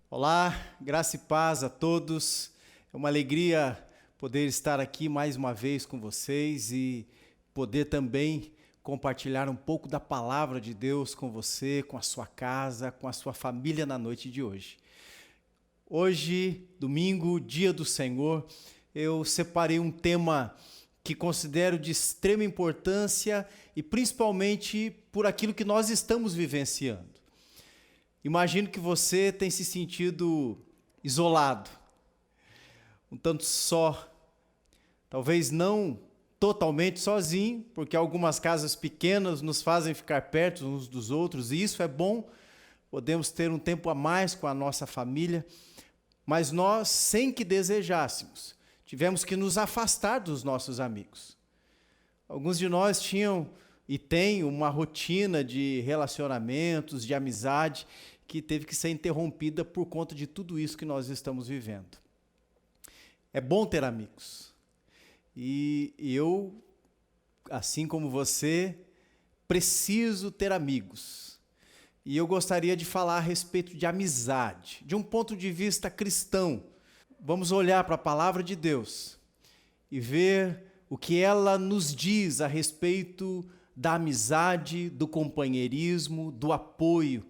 Olá, graça e paz a todos. É uma alegria poder estar aqui mais uma vez com vocês e poder também compartilhar um pouco da palavra de Deus com você, com a sua casa, com a sua família na noite de hoje. Hoje, domingo, dia do Senhor, eu separei um tema que considero de extrema importância e principalmente por aquilo que nós estamos vivenciando. Imagino que você tem se sentido isolado, um tanto só, talvez não totalmente sozinho, porque algumas casas pequenas nos fazem ficar perto uns dos outros, e isso é bom, podemos ter um tempo a mais com a nossa família, mas nós, sem que desejássemos, tivemos que nos afastar dos nossos amigos. Alguns de nós tinham e têm uma rotina de relacionamentos, de amizade, que teve que ser interrompida por conta de tudo isso que nós estamos vivendo. É bom ter amigos. E eu, assim como você, preciso ter amigos. E eu gostaria de falar a respeito de amizade, de um ponto de vista cristão. Vamos olhar para a palavra de Deus e ver o que ela nos diz a respeito da amizade, do companheirismo, do apoio,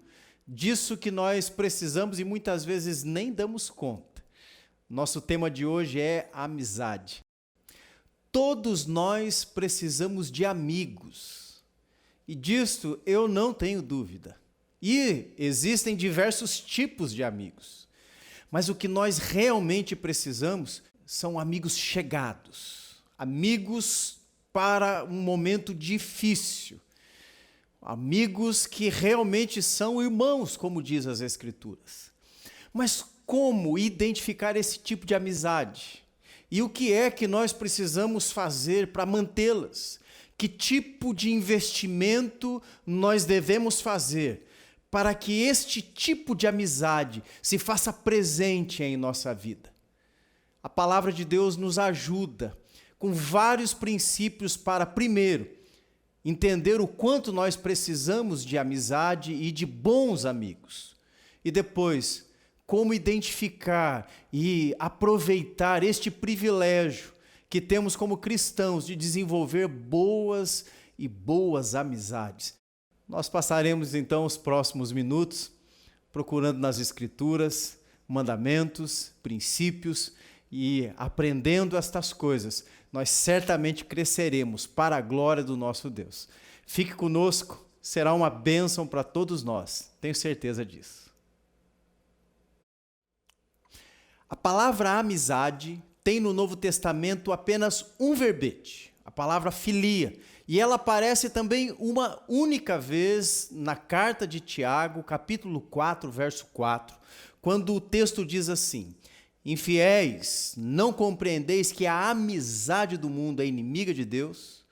disso que nós precisamos e muitas vezes nem damos conta. Nosso tema de hoje é amizade. Todos nós precisamos de amigos, e disto eu não tenho dúvida. E existem diversos tipos de amigos, mas o que nós realmente precisamos são amigos chegados, amigos para um momento difícil, amigos que realmente são irmãos, como diz as Escrituras. Mas como identificar esse tipo de amizade? E o que é que nós precisamos fazer para mantê-las? Que tipo de investimento nós devemos fazer para que este tipo de amizade se faça presente em nossa vida? A palavra de Deus nos ajuda com vários princípios para, primeiro, entender o quanto nós precisamos de amizade e de bons amigos. E depois, como identificar e aproveitar este privilégio que temos como cristãos de desenvolver boas amizades. Nós passaremos então os próximos minutos procurando nas Escrituras mandamentos, princípios e aprendendo estas coisas. Nós certamente cresceremos para a glória do nosso Deus. Fique conosco, será uma bênção para todos nós, tenho certeza disso. A palavra amizade tem no Novo Testamento apenas um verbete, a palavra filia, e ela aparece também uma única vez na carta de Tiago, capítulo 4, verso 4, quando o texto diz assim: infiéis, não compreendeis que a amizade do mundo é inimiga de Deus?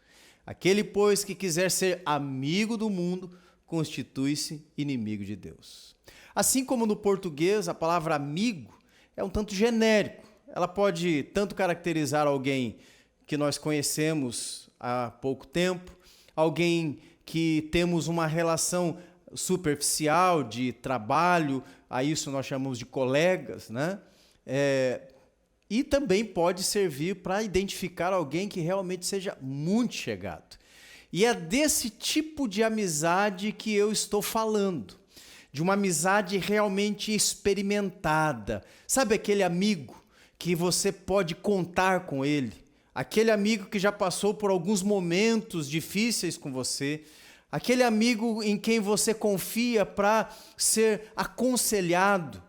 Aquele, pois, que quiser ser amigo do mundo, constitui-se inimigo de Deus. Assim como no português, a palavra amigo é um tanto genérico. Ela pode tanto caracterizar alguém que nós conhecemos há pouco tempo, alguém que temos uma relação superficial de trabalho, a isso nós chamamos de colegas, né? E também pode servir para identificar alguém que realmente seja muito chegado. E é desse tipo de amizade que eu estou falando, de uma amizade realmente experimentada. Sabe aquele amigo que você pode contar com ele? Aquele amigo que já passou por alguns momentos difíceis com você, aquele amigo em quem você confia para ser aconselhado,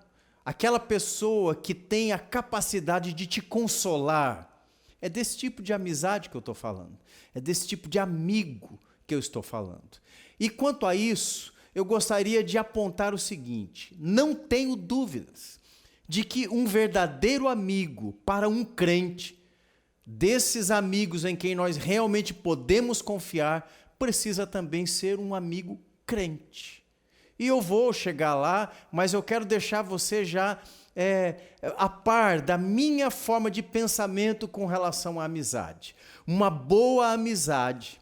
aquela pessoa que tem a capacidade de te consolar. É desse tipo de amizade que eu estou falando. É desse tipo de amigo que eu estou falando. E quanto a isso, eu gostaria de apontar o seguinte: não tenho dúvidas de que um verdadeiro amigo para um crente, desses amigos em quem nós realmente podemos confiar, precisa também ser um amigo crente. E eu vou chegar lá, mas eu quero deixar você já a par da minha forma de pensamento com relação à amizade. Uma boa amizade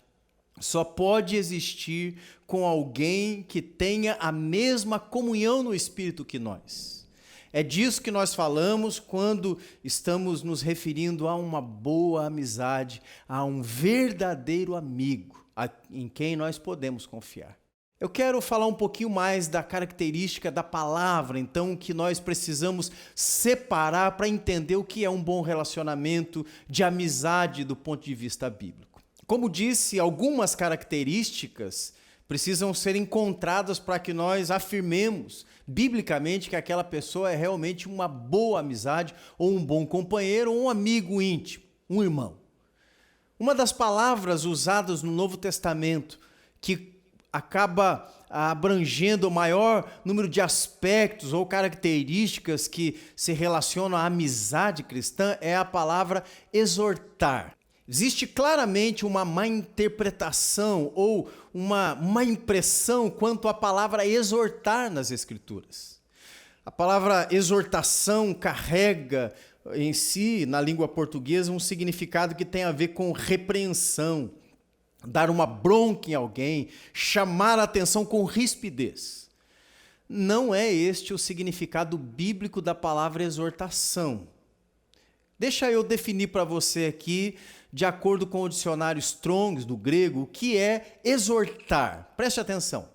só pode existir com alguém que tenha a mesma comunhão no Espírito que nós. É disso que nós falamos quando estamos nos referindo a uma boa amizade, a um verdadeiro amigo, em quem nós podemos confiar. Eu quero falar um pouquinho mais da característica da palavra, então, que nós precisamos separar para entender o que é um bom relacionamento de amizade do ponto de vista bíblico. Como disse, algumas características precisam ser encontradas para que nós afirmemos biblicamente que aquela pessoa é realmente uma boa amizade, ou um bom companheiro, ou um amigo íntimo, um irmão. Uma das palavras usadas no Novo Testamento que acaba abrangendo o maior número de aspectos ou características que se relacionam à amizade cristã é a palavra exortar. Existe claramente uma má interpretação ou uma má impressão quanto à palavra exortar nas Escrituras. A palavra exortação carrega em si, na língua portuguesa, um significado que tem a ver com repreensão, dar uma bronca em alguém, chamar a atenção com rispidez. Não é este o significado bíblico da palavra exortação. Deixa eu definir para você aqui, de acordo com o dicionário Strong's do grego, o que é exortar. Preste atenção.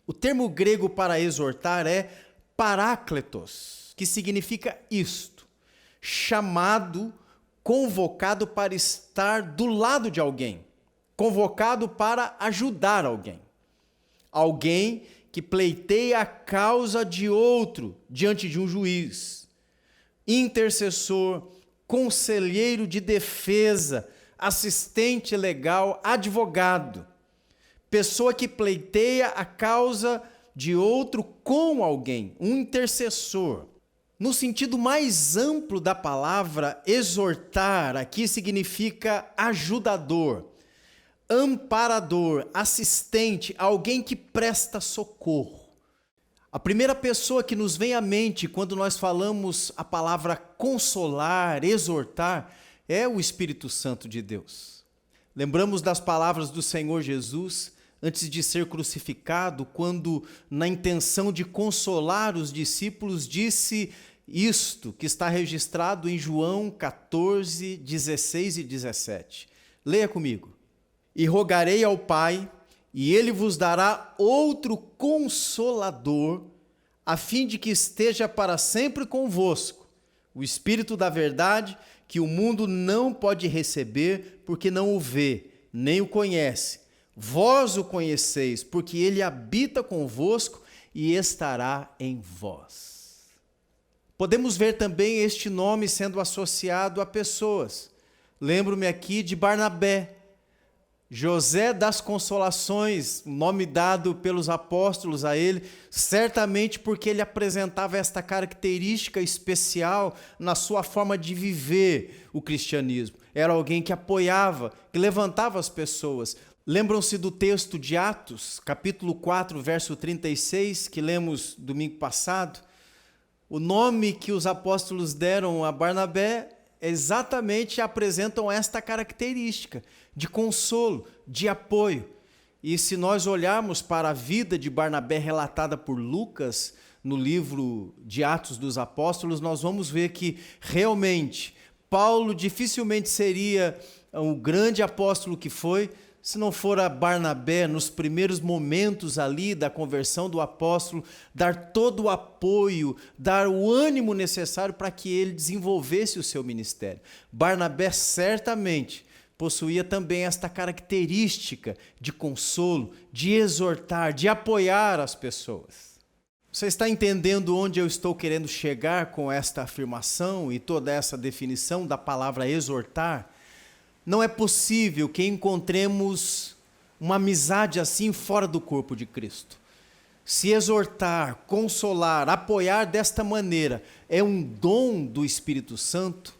O termo grego para exortar é parácletos, que significa isto: chamado, convocado para estar do lado de alguém, convocado para ajudar alguém. Alguém que pleiteia a causa de outro diante de um juiz. Intercessor, conselheiro de defesa, assistente legal, advogado. Pessoa que pleiteia a causa de outro com alguém, um intercessor. No sentido mais amplo da palavra, exortar aqui significa ajudador, amparador, assistente, alguém que presta socorro. A primeira pessoa que nos vem à mente quando nós falamos a palavra consolar, exortar, é o Espírito Santo de Deus. Lembramos das palavras do Senhor Jesus antes de ser crucificado, quando, na intenção de consolar os discípulos, disse isto, que está registrado em João 14, 16 e 17. Leia comigo. E rogarei ao Pai, e ele vos dará outro Consolador, a fim de que esteja para sempre convosco, o Espírito da verdade, que o mundo não pode receber, porque não o vê, nem o conhece. Vós o conheceis, porque ele habita convosco e estará em vós. Podemos ver também este nome sendo associado a pessoas. Lembro-me aqui de Barnabé, José das Consolações, nome dado pelos apóstolos a ele, certamente porque ele apresentava esta característica especial na sua forma de viver o cristianismo. Era alguém que apoiava, que levantava as pessoas. Lembram-se do texto de Atos, capítulo 4, verso 36, que lemos domingo passado? O nome que os apóstolos deram a Barnabé exatamente apresentam esta característica de consolo, de apoio. E se nós olharmos para a vida de Barnabé relatada por Lucas, no livro de Atos dos Apóstolos, nós vamos ver que realmente Paulo dificilmente seria o grande apóstolo que foi, se não fora Barnabé, nos primeiros momentos ali da conversão do apóstolo, dar todo o apoio, dar o ânimo necessário para que ele desenvolvesse o seu ministério. Barnabé certamente possuía também esta característica de consolo, de exortar, de apoiar as pessoas. Você está entendendo onde eu estou querendo chegar com esta afirmação e toda essa definição da palavra exortar? Não é possível que encontremos uma amizade assim fora do corpo de Cristo. Se exortar, consolar, apoiar desta maneira é um dom do Espírito Santo,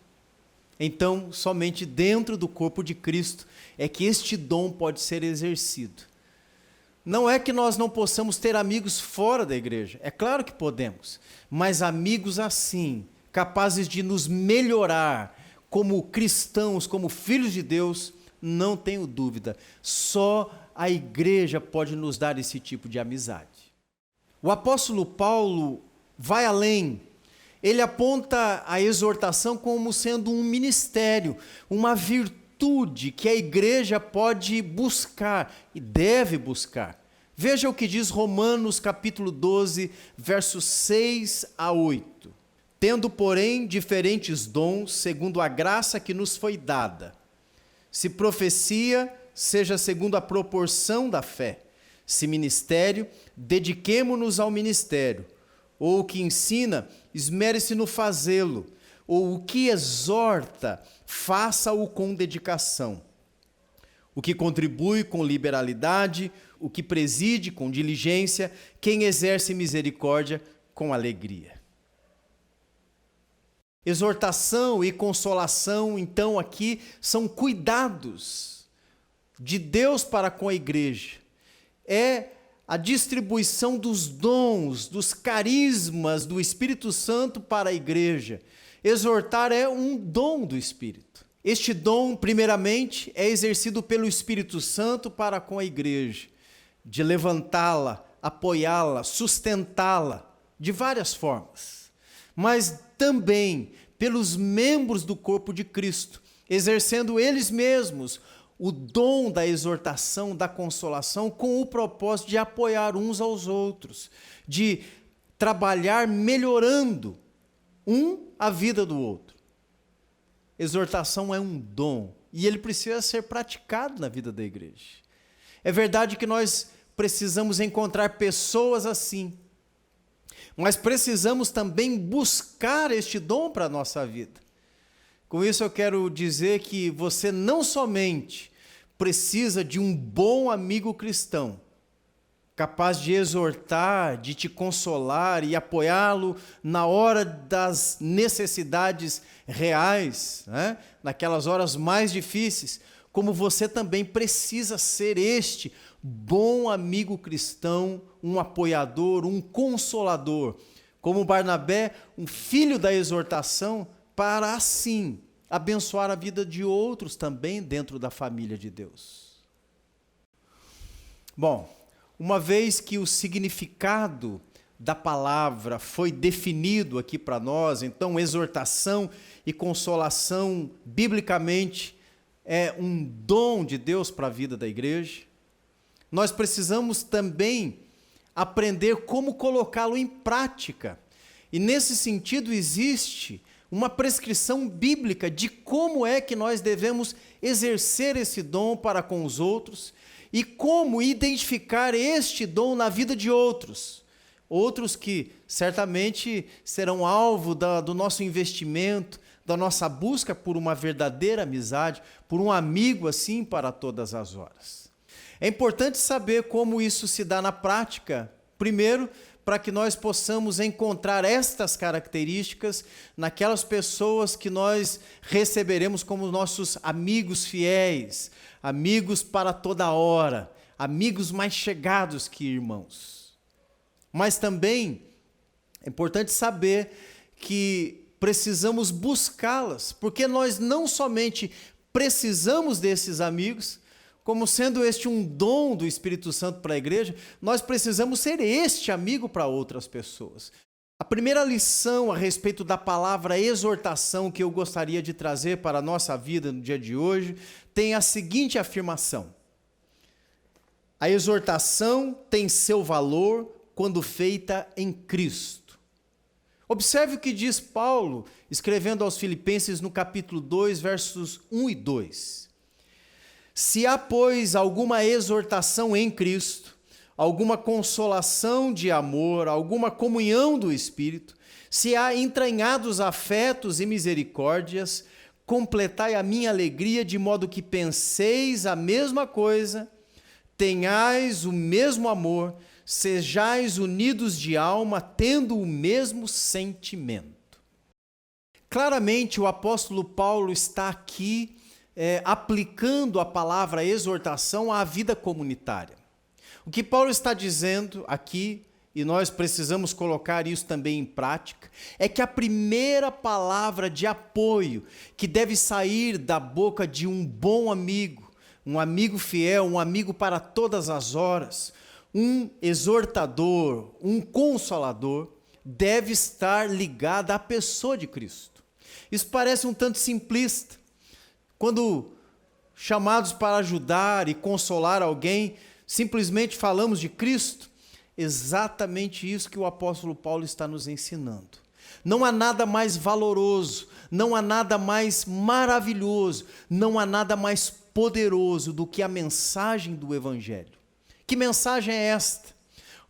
então somente dentro do corpo de Cristo é que este dom pode ser exercido. Não é que nós não possamos ter amigos fora da igreja, é claro que podemos, mas amigos assim, capazes de nos melhorar como cristãos, como filhos de Deus, não tenho dúvida, só a igreja pode nos dar esse tipo de amizade. O apóstolo Paulo vai além, ele aponta a exortação como sendo um ministério, uma virtude que a igreja pode buscar e deve buscar. Veja o que diz Romanos capítulo 12, versos 6 a 8. Tendo, porém, diferentes dons, segundo a graça que nos foi dada. Se profecia, seja segundo a proporção da fé. Se ministério, dediquemo-nos ao ministério. Ou o que ensina, esmere-se no fazê-lo. Ou o que exorta, faça-o com dedicação. O que contribui com liberalidade, o que preside com diligência, quem exerce misericórdia com alegria. Exortação e consolação, então, aqui são cuidados de Deus para com a igreja. É a distribuição dos dons, dos carismas do Espírito Santo para a igreja. Exortar é um dom do Espírito. Este dom, primeiramente, é exercido pelo Espírito Santo para com a igreja, de levantá-la, apoiá-la, sustentá-la, de várias formas. Mas também pelos membros do corpo de Cristo, exercendo eles mesmos o dom da exortação, da consolação, com o propósito de apoiar uns aos outros, de trabalhar melhorando a vida do outro. Exortação é um dom e ele precisa ser praticado na vida da igreja. É verdade que nós precisamos encontrar pessoas assim, mas precisamos também buscar este dom para a nossa vida. Com isso eu quero dizer que você não somente precisa de um bom amigo cristão, capaz de exortar, de te consolar e apoiá-lo na hora das necessidades reais, né? Naquelas horas mais difíceis, como você também precisa ser este bom amigo cristão, um apoiador, um consolador, como Barnabé, um filho da exortação, para assim abençoar a vida de outros também dentro da família de Deus. Bom, uma vez que o significado da palavra foi definido aqui para nós, então exortação e consolação, biblicamente, é um dom de Deus para a vida da igreja. Nós precisamos também aprender como colocá-lo em prática. E nesse sentido existe uma prescrição bíblica de como é que nós devemos exercer esse dom para com os outros e como identificar este dom na vida de outros. Outros que certamente serão alvo do nosso investimento, da nossa busca por uma verdadeira amizade, por um amigo assim para todas as horas. É importante saber como isso se dá na prática, primeiro, para que nós possamos encontrar estas características naquelas pessoas que nós receberemos como nossos amigos fiéis, amigos para toda hora, amigos mais chegados que irmãos. Mas também é importante saber que precisamos buscá-las, porque nós não somente precisamos desses amigos, como sendo este um dom do Espírito Santo para a igreja, nós precisamos ser este amigo para outras pessoas. A primeira lição a respeito da palavra exortação que eu gostaria de trazer para a nossa vida no dia de hoje, tem a seguinte afirmação: a exortação tem seu valor quando feita em Cristo. Observe o que diz Paulo, escrevendo aos Filipenses no capítulo 2, versos 1 e 2. Se há, pois, alguma exortação em Cristo, alguma consolação de amor, alguma comunhão do Espírito, se há entranhados afetos e misericórdias, completai a minha alegria de modo que penseis a mesma coisa, tenhais o mesmo amor, sejais unidos de alma, tendo o mesmo sentimento. Claramente o apóstolo Paulo está aqui aplicando a palavra exortação à vida comunitária. O que Paulo está dizendo aqui, e nós precisamos colocar isso também em prática, é que a primeira palavra de apoio que deve sair da boca de um bom amigo, um amigo fiel, um amigo para todas as horas, um exortador, um consolador, deve estar ligada à pessoa de Cristo. Isso parece um tanto simplista. Quando chamados para ajudar e consolar alguém, simplesmente falamos de Cristo. Exatamente isso que o apóstolo Paulo está nos ensinando. Não há nada mais valoroso, não há nada mais maravilhoso, não há nada mais poderoso do que a mensagem do Evangelho. Que mensagem é esta?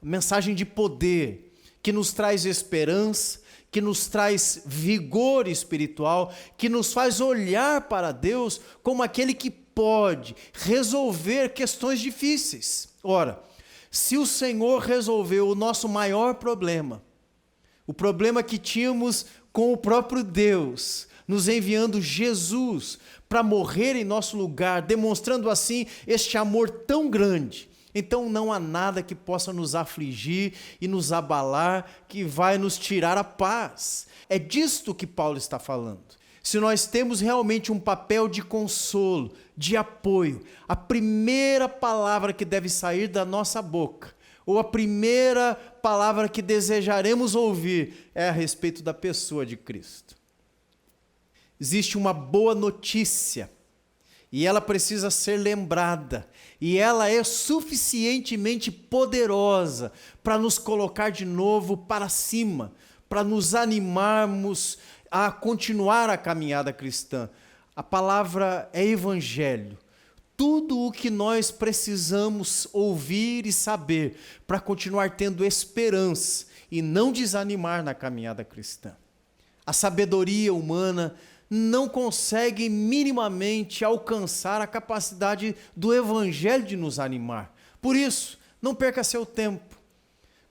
Mensagem de poder, que nos traz esperança, que nos traz vigor espiritual, que nos faz olhar para Deus como aquele que pode resolver questões difíceis. Ora, se o Senhor resolveu o nosso maior problema, o problema que tínhamos com o próprio Deus, nos enviando Jesus para morrer em nosso lugar, demonstrando assim este amor tão grande, então não há nada que possa nos afligir e nos abalar, que vai nos tirar a paz. É disto que Paulo está falando. Se nós temos realmente um papel de consolo, de apoio, a primeira palavra que deve sair da nossa boca, ou a primeira palavra que desejaremos ouvir, é a respeito da pessoa de Cristo. Existe uma boa notícia, e ela precisa ser lembrada, e ela é suficientemente poderosa para nos colocar de novo para cima, para nos animarmos a continuar a caminhada cristã. A palavra é evangelho. Tudo o que nós precisamos ouvir e saber para continuar tendo esperança e não desanimar na caminhada cristã. A sabedoria humana não consegue minimamente alcançar a capacidade do evangelho de nos animar. Por isso, não perca seu tempo.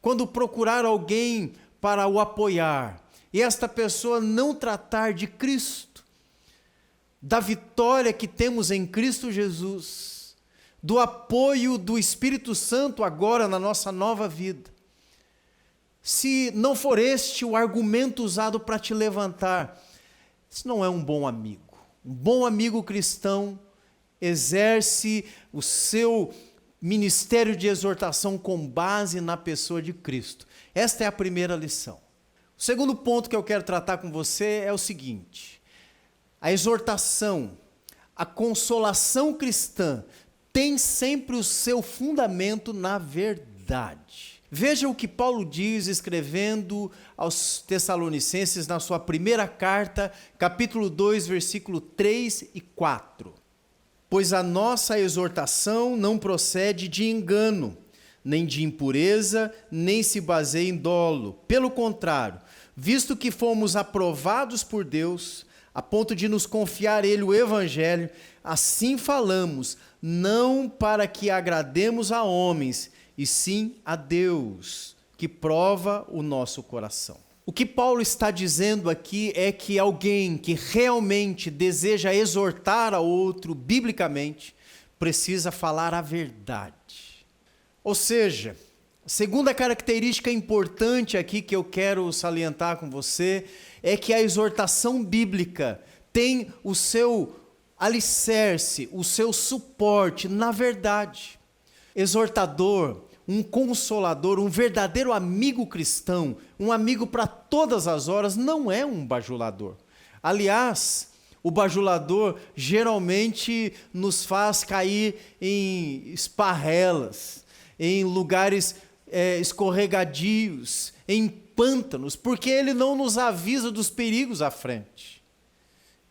Quando procurar alguém para o apoiar, e esta pessoa não tratar de Cristo, da vitória que temos em Cristo Jesus, do apoio do Espírito Santo agora na nossa nova vida, se não for este o argumento usado para te levantar, isso não é um bom amigo. Um bom amigo cristão exerce o seu ministério de exortação com base na pessoa de Cristo. Esta é a primeira lição. O segundo ponto que eu quero tratar com você é o seguinte: a exortação, a consolação cristã tem sempre o seu fundamento na verdade. Veja o que Paulo diz escrevendo aos Tessalonicenses na sua primeira carta, capítulo 2, versículo 3 e 4. Pois a nossa exortação não procede de engano, nem de impureza, nem se baseia em dolo. Pelo contrário, visto que fomos aprovados por Deus, a ponto de nos confiar Ele o Evangelho, assim falamos, não para que agrademos a homens, e sim a Deus, que prova o nosso coração. O que Paulo está dizendo aqui é que alguém que realmente deseja exortar a outro biblicamente, precisa falar a verdade. Ou seja, a segunda característica importante aqui que eu quero salientar com você é que a exortação bíblica tem o seu alicerce, o seu suporte na verdade. Exortador, um consolador, um verdadeiro amigo cristão, um amigo para todas as horas, não é um bajulador. Aliás, o bajulador geralmente nos faz cair em esparrelas, em lugares escorregadios, em pântanos, porque ele não nos avisa dos perigos à frente.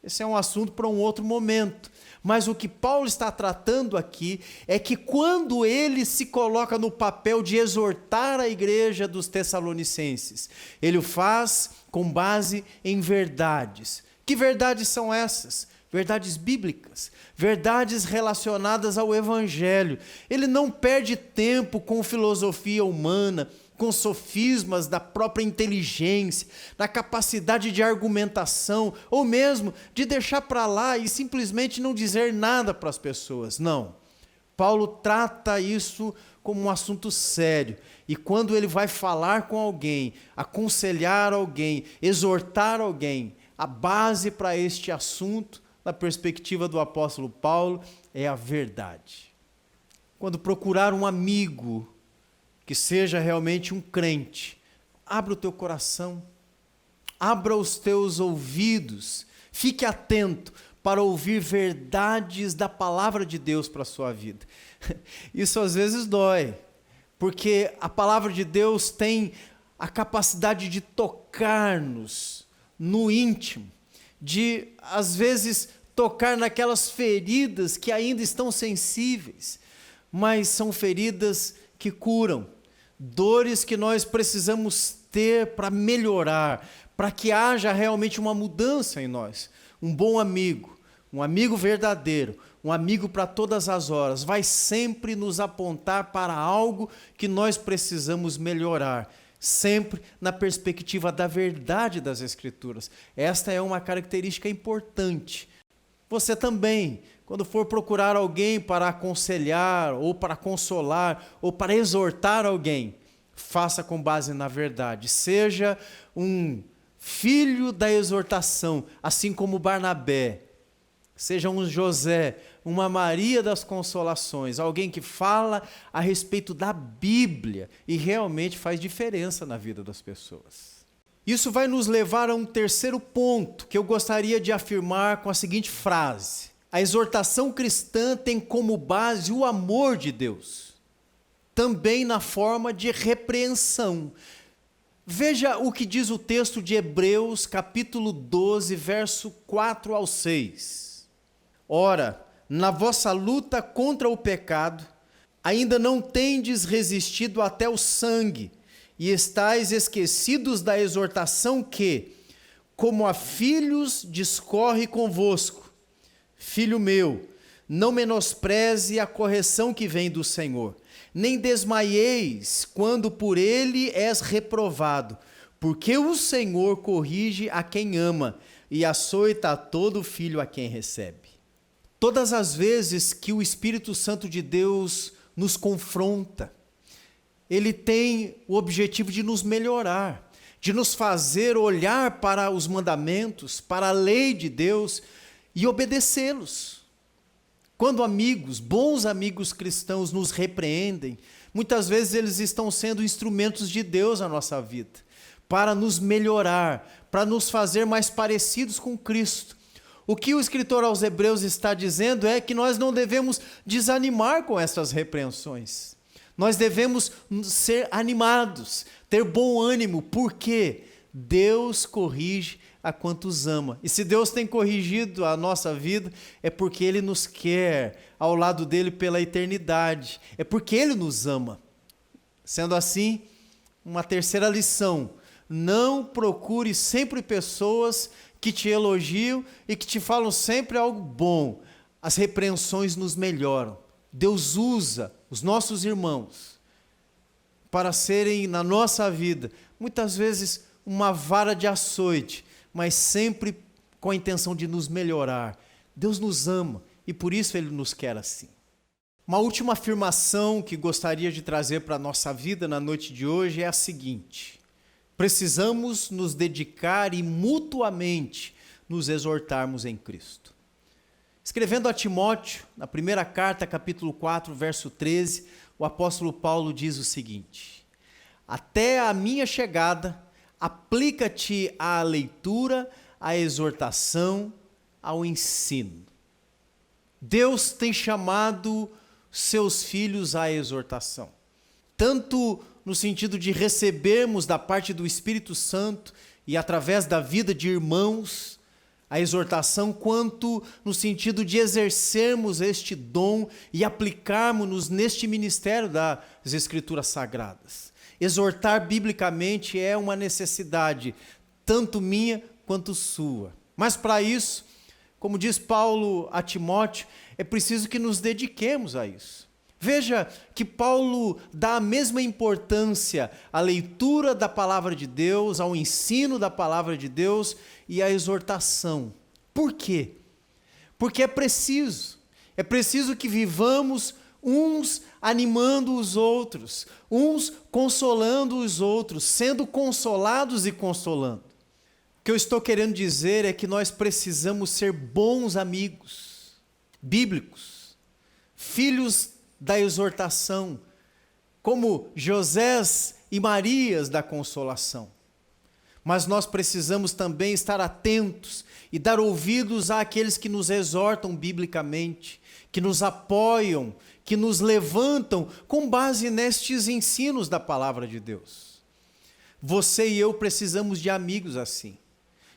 Esse é um assunto para um outro momento. Mas o que Paulo está tratando aqui é que quando ele se coloca no papel de exortar a igreja dos Tessalonicenses, ele o faz com base em verdades. Que verdades são essas? Verdades bíblicas, verdades relacionadas ao Evangelho. Ele não perde tempo com filosofia humana, com sofismas da própria inteligência, na capacidade de argumentação, ou mesmo de deixar para lá e simplesmente não dizer nada para as pessoas. Não. Paulo trata isso como um assunto sério. E quando ele vai falar com alguém, aconselhar alguém, exortar alguém, a base para este assunto, na perspectiva do apóstolo Paulo, é a verdade. Quando procurar um amigo que seja realmente um crente, abra o teu coração, abra os teus ouvidos, fique atento para ouvir verdades da palavra de Deus para a sua vida. Isso às vezes dói, porque a palavra de Deus tem a capacidade de tocar-nos no íntimo, de às vezes tocar naquelas feridas que ainda estão sensíveis, mas são feridas que curam, dores que nós precisamos ter para melhorar, para que haja realmente uma mudança em nós. Um bom amigo, um amigo verdadeiro, um amigo para todas as horas, vai sempre nos apontar para algo que nós precisamos melhorar, sempre na perspectiva da verdade das Escrituras. Esta é uma característica importante. Você também, quando for procurar alguém para aconselhar, ou para consolar, ou para exortar alguém, faça com base na verdade. Seja um filho da exortação, assim como Barnabé. Seja um José, uma Maria das Consolações, alguém que fala a respeito da Bíblia e realmente faz diferença na vida das pessoas. Isso vai nos levar a um terceiro ponto que eu gostaria de afirmar com a seguinte frase: a exortação cristã tem como base o amor de Deus, também na forma de repreensão. Veja o que diz o texto de Hebreus, capítulo 12, verso 4 ao 6. Ora, na vossa luta contra o pecado, ainda não tendes resistido até o sangue, e estáis esquecidos da exortação que, como a filhos, discorre convosco. Filho meu, não menospreze a correção que vem do Senhor, nem desmaieis quando por ele és reprovado, porque o Senhor corrige a quem ama e açoita a todo filho a quem recebe. Todas as vezes que o Espírito Santo de Deus nos confronta, ele tem o objetivo de nos melhorar, de nos fazer olhar para os mandamentos, para a lei de Deus e obedecê-los. Quando amigos, bons amigos cristãos nos repreendem, muitas vezes eles estão sendo instrumentos de Deus na nossa vida, para nos melhorar, para nos fazer mais parecidos com Cristo. O que o escritor aos Hebreus está dizendo é que nós não devemos desanimar com essas repreensões. Nós devemos ser animados, ter bom ânimo, porque Deus corrige a quantos ama. E se Deus tem corrigido a nossa vida, é porque Ele nos quer ao lado dEle pela eternidade. É porque Ele nos ama. Sendo assim, uma terceira lição: não procure sempre pessoas que te elogiam e que te falam sempre algo bom. As repreensões nos melhoram. Deus usa os nossos irmãos para serem na nossa vida, muitas vezes, uma vara de açoite, mas sempre com a intenção de nos melhorar. Deus nos ama e por isso Ele nos quer assim. Uma última afirmação que gostaria de trazer para a nossa vida na noite de hoje é a seguinte: precisamos nos dedicar e mutuamente nos exortarmos em Cristo. Escrevendo a Timóteo, na primeira carta, capítulo 4, verso 13, o apóstolo Paulo diz o seguinte: até a minha chegada, aplica-te à leitura, à exortação, ao ensino. Deus tem chamado seus filhos à exortação, tanto no sentido de recebermos da parte do Espírito Santo e através da vida de irmãos a exortação, quanto no sentido de exercermos este dom e aplicarmos-nos neste ministério das Escrituras Sagradas. Exortar biblicamente é uma necessidade, tanto minha quanto sua. Mas para isso, como diz Paulo a Timóteo, é preciso que nos dediquemos a isso. Veja que Paulo dá a mesma importância à leitura da palavra de Deus, ao ensino da palavra de Deus e à exortação. Por quê? Porque é preciso que vivamos uns animando os outros, uns consolando os outros, sendo consolados e consolando. O que eu estou querendo dizer é que nós precisamos ser bons amigos, bíblicos, filhos da exortação, como Josés e Marias da consolação. Mas nós precisamos também estar atentos e dar ouvidos àqueles que nos exortam biblicamente, que nos apoiam, que nos levantam com base nestes ensinos da palavra de Deus. Você e eu precisamos de amigos assim.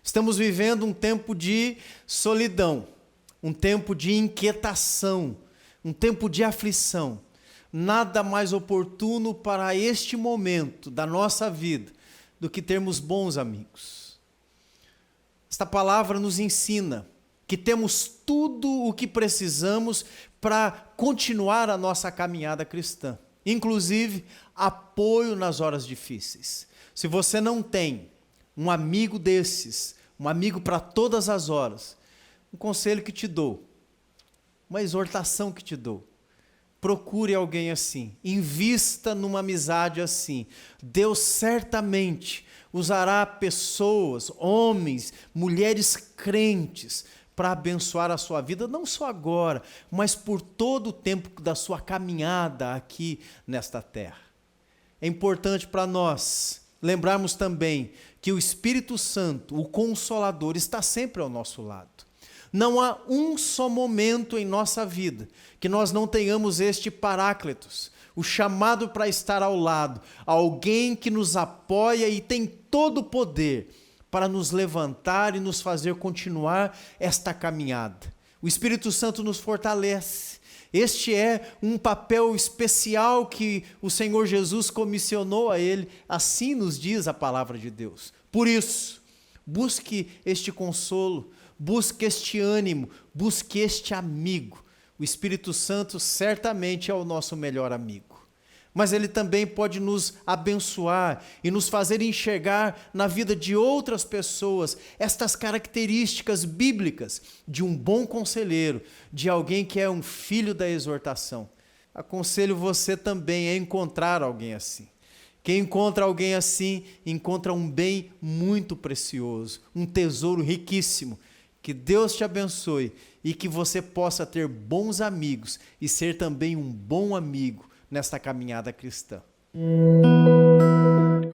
Estamos vivendo um tempo de solidão, um tempo de inquietação, um tempo de aflição. Nada mais oportuno para este momento da nossa vida do que termos bons amigos. Esta palavra nos ensina que temos tudo o que precisamos para continuar a nossa caminhada cristã, inclusive apoio nas horas difíceis. Se você não tem um amigo desses, um amigo para todas as horas, um conselho que te dou, uma exortação que te dou: procure alguém assim, invista numa amizade assim. Deus certamente usará pessoas, homens, mulheres crentes para abençoar a sua vida, não só agora, mas por todo o tempo da sua caminhada aqui nesta terra. É importante para nós lembrarmos também que o Espírito Santo, o Consolador, está sempre ao nosso lado. Não há um só momento em nossa vida que nós não tenhamos este Paráclitos, o chamado para estar ao lado, alguém que nos apoia e tem todo o poder para nos levantar e nos fazer continuar esta caminhada. O Espírito Santo nos fortalece. Este é um papel especial que o Senhor Jesus comissionou a ele, assim nos diz a palavra de Deus. Por isso, busque este consolo, busque este ânimo, busque este amigo. O Espírito Santo certamente é o nosso melhor amigo. Mas ele também pode nos abençoar e nos fazer enxergar na vida de outras pessoas estas características bíblicas de um bom conselheiro, de alguém que é um filho da exortação. Aconselho você também a encontrar alguém assim. Quem encontra alguém assim, encontra um bem muito precioso, um tesouro riquíssimo. Que Deus te abençoe e que você possa ter bons amigos e ser também um bom amigo nesta caminhada cristã.